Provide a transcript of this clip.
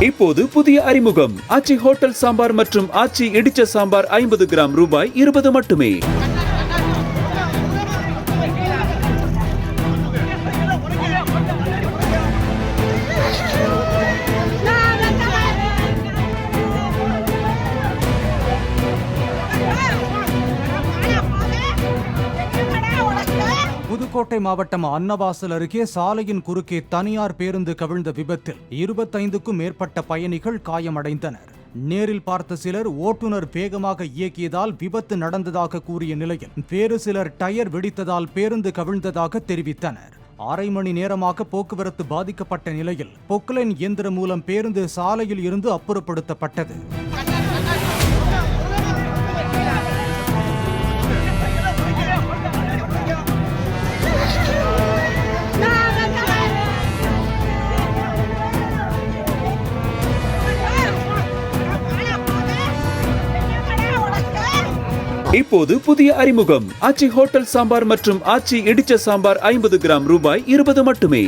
இப்போது புதிய அறிமுகம் ஆச்சி ஹோட்டல் சாம்பார் மற்றும் ஆச்சி இடிச்ச சாம்பார் 50 கிராம் ரூபாய் 20 மட்டுமே. புதுக்கோட்டை மாவட்டம் அன்னவாசல் அருகே சாலையின் குறுக்கே தனியார் பேருந்து கவிழ்ந்த விபத்தில் 25க்கும் மேற்பட்ட பயணிகள் காயமடைந்தனர். நேரில் பார்த்த சிலர் ஓட்டுநர் வேகமாக இயக்கியதால் விபத்து நடந்ததாக கூறிய நிலையில் வேறு சிலர் டயர் வெடித்ததால் பேருந்து கவிழ்ந்ததாக தெரிவித்தனர். அரை மணி நேரமாக போக்குவரத்து பாதிக்கப்பட்ட நிலையில் பொக்லைன் இயந்திரம் மூலம் பேருந்து சாலையில் இருந்து அப்புறப்படுத்தப்பட்டது. இப்போது புதிய அறிமுகம் ஆச்சி ஹோட்டல் சாம்பார் மற்றும் ஆச்சி இடிச்ச சாம்பார் 50 கிராம் ரூபாய் 20 மட்டுமே.